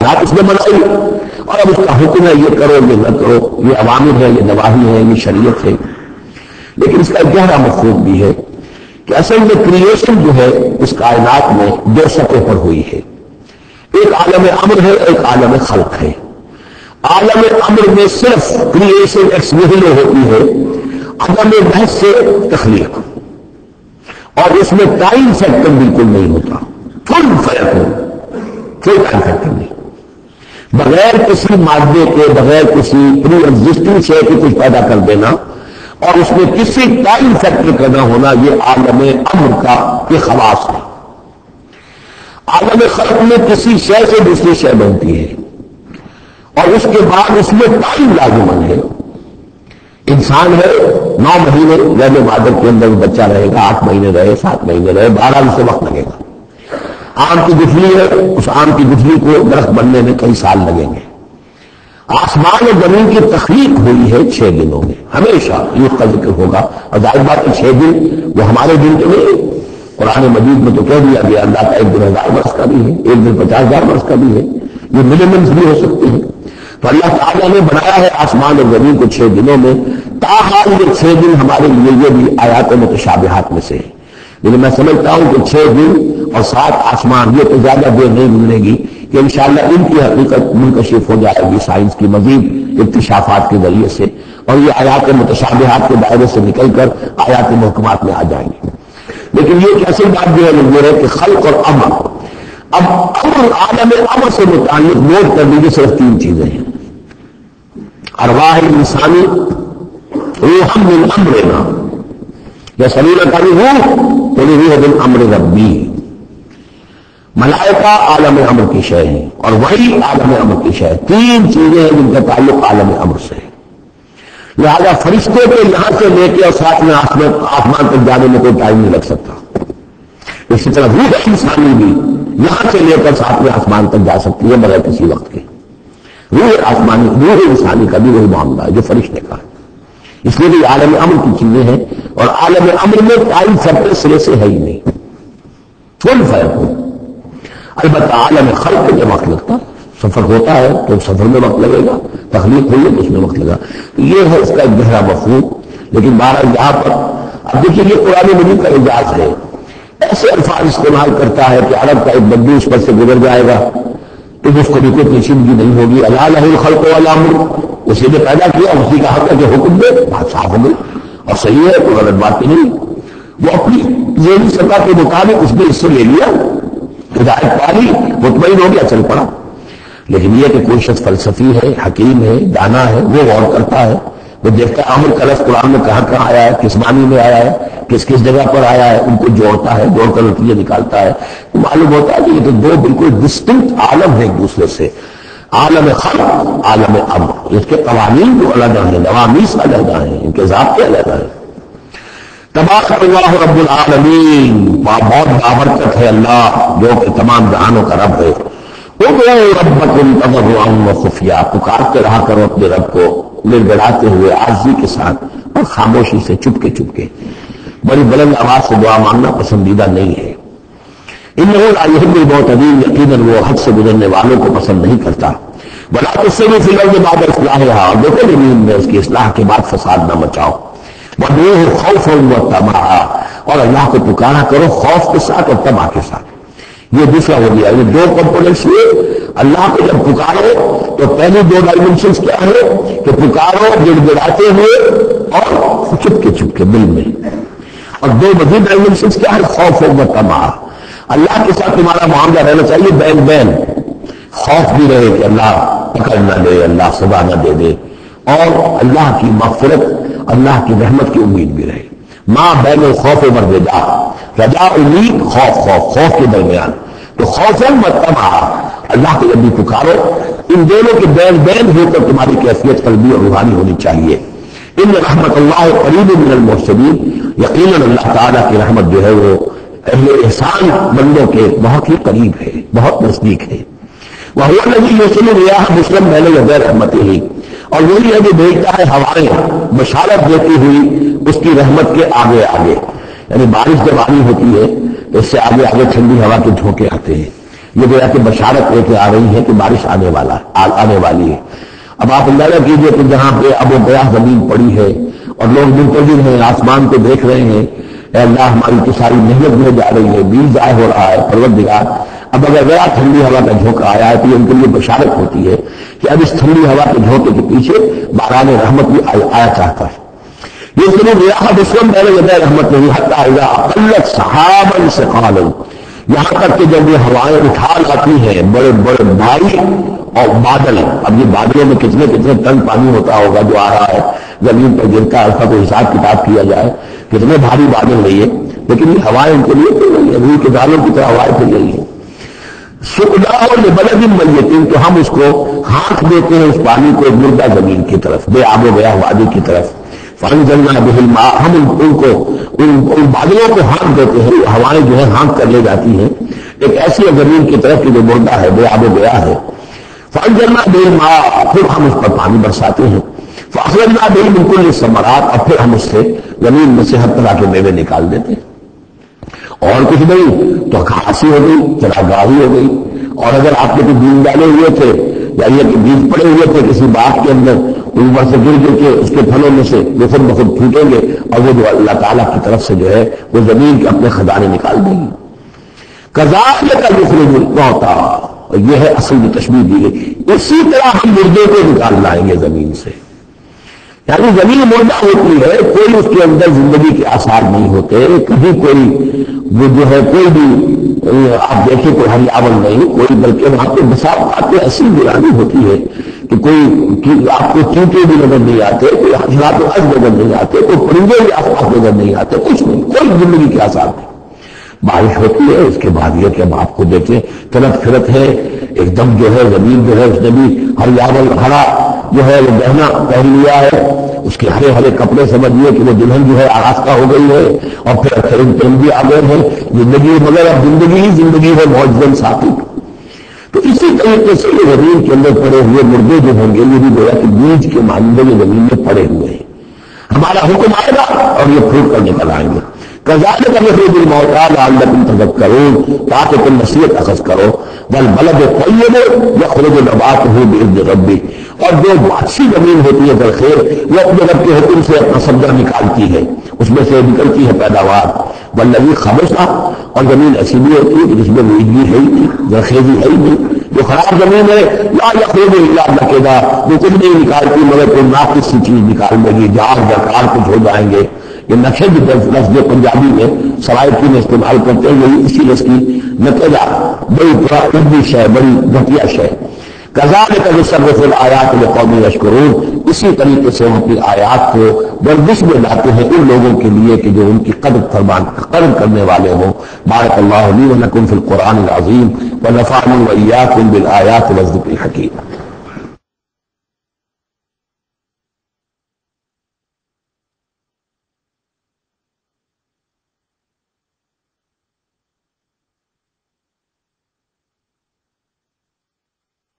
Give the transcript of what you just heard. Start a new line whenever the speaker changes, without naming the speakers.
کائنات اس نے بنائی اور اب اس کا حکم ہے یہ کرو یہ نہ کرو، یہ اوامر ہے، یہ نواہی ہے، یہ شریعت ہے. لیکن اس کا ایک گہرا مفہوم بھی ہے کہ اصل میں کریشن جو ہے اس کائنات میں دو سطح پر ہوئی ہے. ایک عالم امر ہے، ایک عالم خلق ہے. عالم امر میں صرف کریشن ایکس نہیلو ہوتی ہے، عدم بحث سے تخلیق، اور اس میں ٹائم فیکٹر بالکل نہیں ہوتا. فل فیکٹر، کوئی ٹائم فیکٹر نہیں. بغیر کسی مادے کے، بغیر کسی پری ایگزسٹنگ شے کے کچھ پیدا کر دینا اور اس میں کسی ٹائم فیکٹر کا نہ ہونا، یہ عالم امر کا یہ خواص ہے. عالم خلق میں کسی شے سے دوسری شے بنتی ہے اور اس کے بعد اس میں ٹائم لازمن ہے. انسان ہے 9 مہینے رہنے مادر کے اندر بچہ رہے گا، 8 مہینے رہے، 7 مہینے رہے، 12 سے وقت لگے گا. آم کی گٹھلی ہے، اس آم کی گٹھلی کو درخت بننے میں کئی سال لگیں گے. آسمان اور زمین کی تخلیق ہوئی ہے 6 دنوں میں. ہمیشہ یہ کا ذکر ہوگا اور ظاہر بات ہے 6 دن وہ ہمارے دن کے نہیں. قرآن مجید میں تو کہہ دیا گیا اللہ کا ایک دن 1000 برس کا بھی ہے، ایک دن 50,000 برس کا بھی ہے، یہ ملینز بھی ہو سکتے ہیں. تو اللہ تعالیٰ نے بنایا ہے آسمان اور زمین کو 6 دنوں میں. تاحال یہ 6 دن ہمارے لیے یہ بھی آیات متشابہات میں سے ہے. لیکن میں سمجھتا ہوں کہ 6 دن اور 7 آسمان یہ تو زیادہ دیر نہیں گزرے گی کہ انشاءاللہ ان کی حقیقت منکشف ہو جائے گی سائنس کی مزید اکتشافات کے ذریعے سے، اور یہ آیات متشابہات کے دائرے سے نکل کر آیات محکمات میں آ جائیں گے. لیکن یہ کہ اصل بات جو ہے وہ ہے کہ خلق اور امر. اب امر، عالم امر سے متعلق نوٹ کر لیجیے صرف 3 چیزیں ہیں. ارواح انسانی روح من امرنا، یا سلیلہ کا روح تو روح من امر ربی. ملائکہ عالم امر کی شے ہیں اور وہی عالم امر کی شے ہے. 3 چیزیں ہیں جن کا تعلق عالم امر سے ہے. لہذا فرشتے کو یہاں سے لے کے اور ساتھ میں آسمان تک جانے میں کوئی ٹائم نہیں لگ سکتا. اسی طرح روح انسانی بھی یہاں سے لے کر ساتھ میں آسمان تک جا سکتی ہے بغیر کسی وقت کے. روح آسمانی، روح انسانی کا بھی وہی معاملہ ہے جو فرشتے کا ہے. اس لیے بھی عالم امر کی چیزیں ہیں اور عالم امر میں ٹائم فیکٹر سرے سے ہے ہی نہیں، فل فرق ہو. البتہ عالم خلق میں وقت لگتا، سفر ہوتا ہے تو سفر میں وقت لگے گا، تخلیق ہوئی ہے تو اس میں وقت لگا. یہ ہے اس کا ایک گہرا مفہوم. لیکن بہرحال یہاں پر اب دیکھیے یہ قرآن مجید کا اعجاز ہے. ایسے الفاظ استعمال کرتا ہے کہ عرب کا ایک بدو اس پر سے گزر جائے گا تو اس کو بھی کوئی پیچیدگی نہیں ہوگی. اللہ لہ الخلق والامر، اسی نے پیدا کیا، اسی کا حق ہے کہ حکم دے، بات صاف ہو گئی اور صحیح ہے، کوئی غلط بات نہیں. وہ اپنی ذہنی سطح کے مطابق اس نے اس سے لے لیا، ہدایت پالی، مطمئن ہو گیا، چل پڑا. لیکن یہ کہ کوئی شخص فلسفی ہے، حکیم ہے، دانا ہے، وہ غور کرتا ہے، وہ دیکھتا ہے امر کا لفظ قرآن میں کہاں کہاں آیا ہے، کس معنی میں آیا ہے، کس کس جگہ پر آیا ہے، ان کو جوڑتا ہے، جوڑ کر نتیجے نکالتا ہے. تو معلوم ہوتا ہے کہ یہ تو 2 بالکل ڈسٹنکٹ عالم ہیں ایک دوسرے سے. عالم خلق، عالم امر. اس کے قوانین جو علیحدہ ہیں، نوامیس علیحدہ ہیں، ان کے ضابطے علیحدہ ہیں. تبارک اللہ رب العالمین، بہت بابرکت ہے اللہ جو کہ تمام جہانوں کا رب ہے. ادعوا ربکم تضرعا وخفیا، پکارتے رہا کرو اپنے رب کو گڑ گڑاتے ہوئے، عاجزی کے ساتھ اور خاموشی سے، چپکے چپکے. بڑی بلند آواز سے دعا مانگنا پسندیدہ نہیں ہے. انہ لا یحب المعتدین، یقیناً وہ حد سے گزرنے والوں کو پسند نہیں کرتا. ولا تفسدوا فی الارض بعد اصلاحها، اور دیکھو زمین میں اس کی اصلاح کے بعد فساد نہ مچاؤ. وادعوه خوفا وطمعا، اور اللہ کو پکارا کرو خوف کے ساتھ اور طمع کے ساتھ. یہ دوسرا ہو گیا. یہ 2 کمپوننٹس ہوئے. اللہ کو جب پکارو تو پہلی 2 ڈائمنشنز کیا ہے کہ پکارو گڑ گڑاتے ہوئے اور چپکے چپکے دل میں. اور 2 مزید ڈائمنشنز کیا ہے؟ خوف و طمع. اللہ کے ساتھ تمہارا معاملہ رہنا چاہیے بین بین. خوف بھی رہے کہ اللہ پکڑ نہ دے، اللہ سزا نہ دے دے، اور اللہ کی مغفرت، اللہ کی رحمت کی امید بھی رہے. ماں بین الخوف والرجاء، رجا امید، خوف خوف کے درمیان. تو خوف و طمع، اللہ کو جب بھی پکارو ان دونوں کے بین بین ہو کر تمہاری کیفیت قلبی اور روحانی ہونی چاہیے. ان رحمت اللہ قریب من المحسنین، یقیناً اللہ تعالیٰ کی رحمت جو ہے وہ اہل احسان بندوں کے بہت ہی قریب ہے، بہت نزدیک ہے. وَهُوَ الَّذِي يُرْسِلُ الرِّيَاحَ بُشْرًا بَيْنَ يَدَيْ رَحْمَتِهِ، اور وہی ہے جو بھیجتا ہے ہوائیں بشارت دیتی ہوئی اس کی رحمت کے آگے آگے. یعنی بارش جب آنی ہوتی ہے تو اس سے آگے آگے ٹھنڈی ہوا کے جھونکے آتے ہیں. یہ گویا کہ بشارت لے کے آ رہی ہے کہ بارش آنے والی ہے۔ اب آپ اندازہ کیجئے کہ جہاں پہ اب و گیا زمین پڑی ہے اور لوگ منتظر ہیں، آسمان کو دیکھ رہے ہیں، اے اللہ ہماری تو ساری محنت میں جا رہی ہے، بیج ضائع ہو رہا ہے، پروردگار اب اگر ذرا ٹھنڈی ہوا کا جھونکا آیا ہے تو یہ ان کے لیے بشارت ہوتی ہے کہ اب اس ٹھنڈی ہوا کے جھونکے کے پیچھے باران رحمت بھی آیا چاہتا ہے۔ یہ ضرور ریاح دشمن پہلے جگہ رحمت نہیں، حتی اذا اقلت سحابا ثقالا، یہاں تک کہ جب یہ ہوائیں اٹھا لاتی ہیں بڑے بڑے بھاری اور بادل، اب یہ بادلوں میں کتنے کتنے ٹن پانی ہوتا ہوگا جو آ رہا ہے زمین پر گرتا ہے، اس کا کوئی حساب کتاب کیا جائے کتنے بھاری بادل نہیں ہے، لیکن یہ ہوائیں ان کے لیے تو نہیں ہے، روئی کے دانوں کی طرح ہوائیں پھر رہی ہیں۔ سقلا لبلد میت، تو ہم اس کو ہانک دیتے ہیں اس پانی کو مردہ زمین کی طرف، بے آب و گیا وادی کی طرف، فانزلنا به الماء، ہم ان بادلوں کو ہانک دیتے ہیں، ہوائیں جو ہے ہانک کر لے جاتی ہیں ایک ایسی زمین کی طرف کہ جو مردہ ہے، بے آب و گیا ہے، فانزلنا به الماء، پھر ہم اس پر پانی برساتے ہیں، فاخرجنا به من كل الثمرات، اور پھر ہم اس سے زمین میں سے ہر طرح کے میوے نکال دیتے ہیں، اور کچھ نہیں تو کھانسی ہو گئی، چراگاہی ہو گئی، اور اگر آپ کے بیج ڈالے ہوئے تھے یا یہ کہ بیج پڑے ہوئے تھے کسی باغ کے اندر، اوپر سے گر گر کے اس کے پھلوں میں سے وہ خود بخود پھوٹیں گے اور وہ جو اللہ تعالیٰ کی طرف سے جو ہے وہ زمین کے اپنے خزانے نکال دیں گی۔ کذالک یخرج الموتیٰ، یہ ہے اصل جو تشبیہ دی گئی، اسی طرح ہم مردے کو نکال لائیں گے زمین سے، یعنی زمین مردہ ہوتی ہے، کوئی اس کے اندر زندگی کے آثار نہیں ہوتے، کبھی کوئی وہ جو ہے کوئی بھی آپ دیکھیں کوئی ہریاول نہیں، کوئی بلکہ وہاں پہ بساط باتیں ایسی ویرانی ہوتی ہے کہ کوئی آپ کو چونٹے بھی نظر نہیں آتے، کوئی حشرات و عز نظر نہیں آتے، کوئی پرندے بھی آس پاس نظر نہیں آتے، کچھ نہیں، کوئی زندگی کے آثار نہیں۔ بارش ہوتی ہے، اس کے بعد یہ کہ ہم آپ کو دیکھیں تلت پھرت ہے، ایک دم جو ہے زمین جو ہے اس نے بھی ہریاول ہرا جو ہے وہ گہنا پہن لیا ہے، اس کے ہرے ہرے کپڑے سمجھیے کہ وہ دلہن جو ہے آراستہ ہو گئی ہے، اور پھر پھر بھی آ گئے ہیں زندگی، مگر اب زندگی ہی زندگی ہے معجزن ساتھی۔ تو اسی طریقے سے یہ زمین کے اندر پڑے ہوئے مردے جو ہوں گے یہ بھی گویا کہ بیج کے مانندے یہ زمین میں پڑے ہوئے ہیں، ہمارا حکم آئے گا اور یہ پھوٹ کر نکل آئیں گے۔ کذالک یخرج الموتیٰ لعلکم تذکرون، تاکہ تم نصیحت اخذ کرو، والبلد الطیب یخرج نباتہ بإذن ربہ، اور جو اچھی زمین ہوتی ہے زرخیر وہ اپنے رب کے حکم سے اپنا سبزہ نکالتی ہے، اس میں سے نکلتی ہے پیداوار، والذی خبث، اور زمین ایسی بھی ہوتی ہے کہ جس میں بیج بھی ہے ہی نہیں، زرخیزی ہے ہی نہیں، جو خراب زمین ہے لا یخرج الا نکدا، وہ کچھ نہیں نکالتی مگر کوئی ناقص سی چیز نکال دے گی، جار درکار کچھ ہو جائیں گے۔ یہ نقد لفظ پنجابی میں سرائکی میں استعمال کرتے ہیں، یہی اسی لفظ کی نتیجہ، بڑی پراپردی شے، بڑی گھٹیا شے۔ کذالک نصرف الآیات لقوم یشکرون، اسی طریقے سے ہم اپنی آیات کو گردش میں لاتے ہیں ان لوگوں کے لیے کہ جو ان کی قدر کرنے والے ہوں۔ بارک اللہ لی و لکم فی القرآن العظیم ونفعنی و ایاکم بالآیات والذکر الحکیم۔